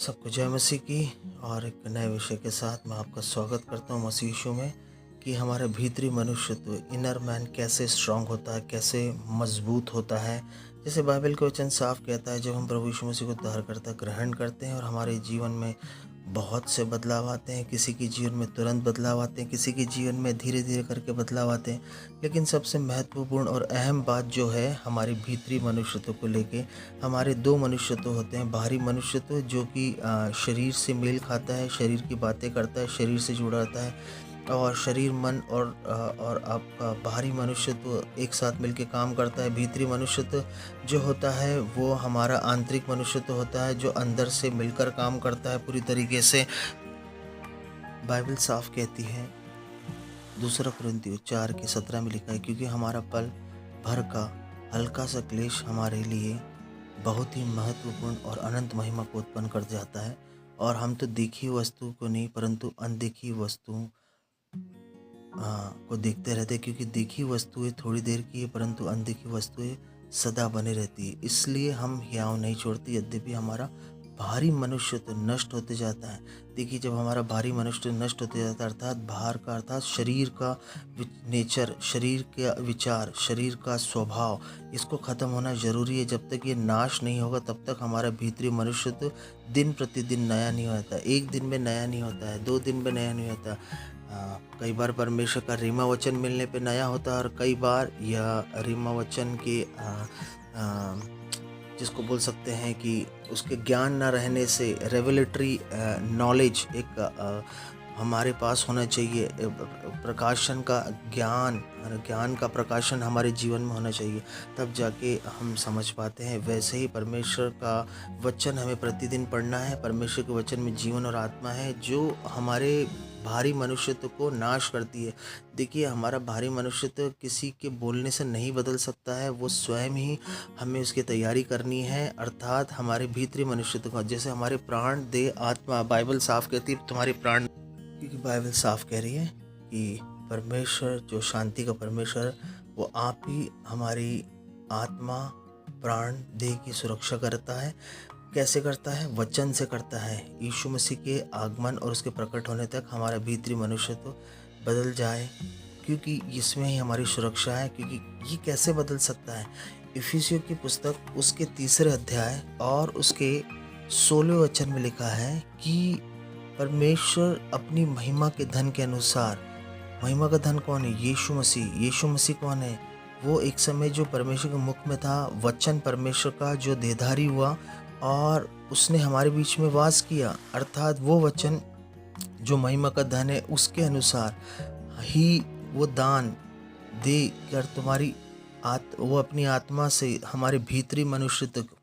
सबको जय मसीह की। और एक नए विषय के साथ मैं आपका स्वागत करता हूँ मसीह यीशु में कि हमारा भीतरी मनुष्यत्व इनर मैन कैसे स्ट्रांग होता है, कैसे मजबूत होता है। जैसे बाइबल का वचन साफ कहता है, जब हम प्रभु यीशु मसीह को उद्धारकर्ता ग्रहण करते हैं और हमारे जीवन में बहुत से बदलाव आते हैं। किसी के जीवन में तुरंत बदलाव आते हैं, किसी के जीवन में धीरे धीरे करके बदलाव आते हैं। लेकिन सबसे महत्वपूर्ण और अहम बात जो है हमारे भीतरी मनुष्यत्व को लेके, हमारे दो मनुष्यत्व होते हैं। बाहरी मनुष्यत्व जो कि शरीर से मेल खाता है, शरीर की बातें करता है, शरीर से जुड़ा रहता है, और शरीर मन और आपका बाहरी मनुष्यत्व एक साथ मिलके काम करता है। भीतरी मनुष्यत्व जो होता है वो हमारा आंतरिक मनुष्यत्व होता है, जो अंदर से मिलकर काम करता है पूरी तरीके से। बाइबल साफ कहती है, दूसरा कुरिन्थियों 4:17 में लिखा है, क्योंकि हमारा पल भर का हल्का सा क्लेश हमारे लिए बहुत ही महत्वपूर्ण और अनंत महिमा को उत्पन्न कर जाता है। और हम तो देखी वस्तु को नहीं परंतु अनदेखी वस्तुओं को देखते रहते हैं, क्योंकि देखी वस्तुएं थोड़ी देर की है परंतु अनदेखी वस्तुएं सदा बनी रहती है। इसलिए हम हियाव नहीं छोड़ती, यद्यपि हमारा भारी मनुष्य तो नष्ट होते जाता है। देखिए, जब हमारा भारी मनुष्य नष्ट होते जाता है, अर्थात बाहर का, अर्थात शरीर का नेचर, शरीर का विचार, शरीर का स्वभाव, इसको ख़त्म होना ज़रूरी है। जब तक ये नाश नहीं होगा तब तक हमारा भीतरी मनुष्य तो दिन प्रतिदिन नया नहीं होता। एक दिन में नया नहीं होता है, 2 दिन में नया नहीं होता। कई बार परमेश्वर का रीमा वचन मिलने पे नया होता है, और कई बार यह रीमा वचन के जिसको बोल सकते हैं कि उसके ज्ञान ना रहने से, रेवलेटरी नॉलेज एक हमारे पास होना चाहिए। प्रकाशन का ज्ञान का प्रकाशन हमारे जीवन में होना चाहिए, तब जाके हम समझ पाते हैं। वैसे ही परमेश्वर का वचन हमें प्रतिदिन पढ़ना है। परमेश्वर के वचन में जीवन और आत्मा है, जो हमारे भारी मनुष्यत्व को नाश करती है। देखिए, हमारा भारी मनुष्यत्व किसी के बोलने से नहीं बदल सकता है, वो स्वयं ही हमें उसकी तैयारी करनी है। अर्थात हमारे भीतरी मनुष्यत्व को, जैसे हमारे प्राण, देह, आत्मा, बाइबल साफ कहती है तुम्हारे प्राण, क्योंकि बाइबल साफ कह रही है कि परमेश्वर जो शांति का परमेश्वर, वो आप ही हमारी आत्मा, प्राण, देह की सुरक्षा करता है। कैसे करता है? वचन से करता है। यीशु मसीह के आगमन और उसके प्रकट होने तक हमारा भीतरी मनुष्य तो बदल जाए, क्योंकि इसमें ही हमारी सुरक्षा है। क्योंकि ये कैसे बदल सकता है? इफिसियों की पुस्तक उसके 3 अध्याय और उसके 16 वचन में लिखा है कि परमेश्वर अपनी महिमा के धन के अनुसार, महिमा का धन कौन है? यीशु मसीह। यीशु मसीह कौन है? वो एक समय जो परमेश्वर के मुख में था, वचन परमेश्वर का जो देहधारी हुआ और उसने हमारे बीच में वास किया। अर्थात वो वचन जो महिमा का धन है, उसके अनुसार ही वो दान दे कर तुम्हारी वो अपनी आत्मा से हमारे भीतरी मनुष्य तक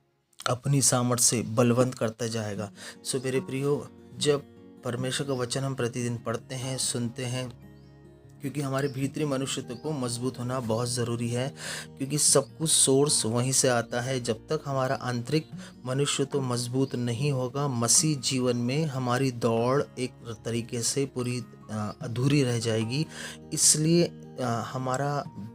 अपनी सामर्थ्य से बलवंत करता जाएगा। सो मेरे प्रियो, जब परमेश्वर का वचन हम प्रतिदिन पढ़ते हैं, सुनते हैं, क्योंकि हमारे भीतरी मनुष्यत्व को मजबूत होना बहुत ज़रूरी है, क्योंकि सब कुछ सोर्स वहीं से आता है। जब तक हमारा आंतरिक मनुष्यत्व मजबूत नहीं होगा, मसीह जीवन में हमारी दौड़ एक तरीके से पूरी अधूरी रह जाएगी। इसलिए हमारा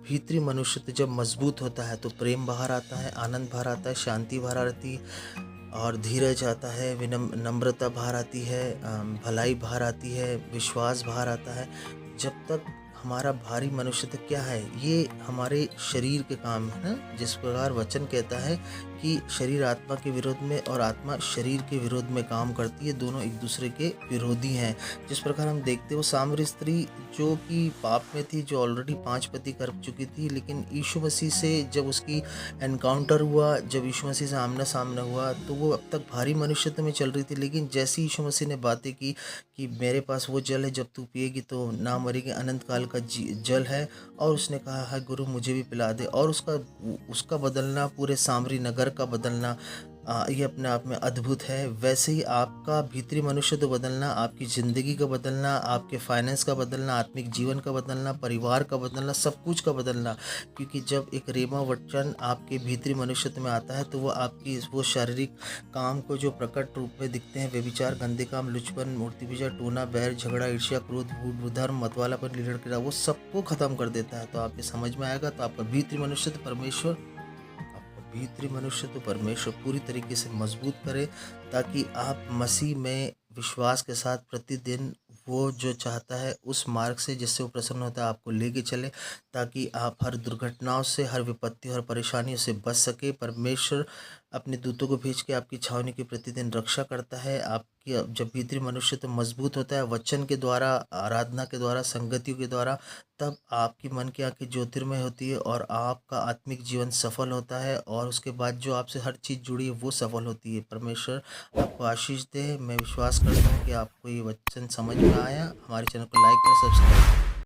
भीतरी मनुष्यत्व जब मजबूत होता है तो प्रेम बाहर आता है, आनंद बाहर आता है, शांति बाहर आती है, और धीरज आता है, नम्रता बाहर आती है, भलाई बाहर आती है, विश्वास बाहर आता है। जब तक हमारा भारी मनुष्यत्व क्या है? ये हमारे शरीर के काम है ना। जिस प्रकार वचन कहता है कि शरीर आत्मा के विरोध में और आत्मा शरीर के विरोध में काम करती है, दोनों एक दूसरे के विरोधी हैं। जिस प्रकार हम देखते हैं, वो सामरी स्त्री जो कि पाप में थी, जो ऑलरेडी 5 पति कर चुकी थी, लेकिन यीशु मसीह से जब उसकी एनकाउंटर हुआ, जब यीशु मसीह से आमना सामना हुआ, तो वो अब तक भारी मनुष्यत्व में चल रही थी। लेकिन जैसे यीशु मसीह ने बातें की कि मेरे पास वो जल है, जब तू पिएगी तो ना मरेगी, अनंत काल का जल है, और उसने कहा है गुरु मुझे भी पिला दे, और उसका बदलना, पूरे सामरी नगर का बदलना, ये अपने आप में अद्भुत है। वैसे ही आपका भीतरी मनुष्य तो बदलना, आपकी ज़िंदगी का बदलना, आपके फाइनेंस का बदलना, आत्मिक जीवन का बदलना, परिवार का बदलना, सब कुछ का बदलना। क्योंकि जब एक रेमा वचन आपके भीतरी मनुष्यत्व में आता है तो वो आपकी वो शारीरिक काम को जो प्रकट रूप में दिखते हैं, व्यभिचार, गंदे काम, लुचपन, मूर्ति पूजा, टूना, बैर, झगड़ा, ईर्ष्या, क्रोध, भूख, धर्म, मतवालापन, लीलड़ क्रीड़ा, वो सबको खत्म कर देता है। तो आपके समझ में आएगा। तो आपका भीतरी मनुष्यत्व परमेश्वर आपको भीतरी मनुष्य तो परमेश्वर पूरी तरीके से मजबूत करे, ताकि आप मसीह में विश्वास के साथ प्रतिदिन वो जो चाहता है उस मार्ग से जिससे वो प्रसन्न होता है आपको लेके चले, ताकि आप हर दुर्घटनाओं से, हर विपत्ति और परेशानियों से बच सके। परमेश्वर अपने दूतों को भेज के आपकी छावनी की प्रतिदिन रक्षा करता है। आपकी जब भीतरी मनुष्य तो मजबूत होता है वचन के द्वारा, आराधना के द्वारा, संगतियों के द्वारा, तब आपकी मन की आंखें ज्योतिर्मय होती है और आपका आत्मिक जीवन सफल होता है, और उसके बाद जो आपसे हर चीज़ जुड़ी है वो सफल होती है। परमेश्वर आपको आशीष दे। मैं विश्वास करता हूँ कि आपको ये वचन समझ में आया। हमारे चैनल को लाइक करें, सब्सक्राइब करें।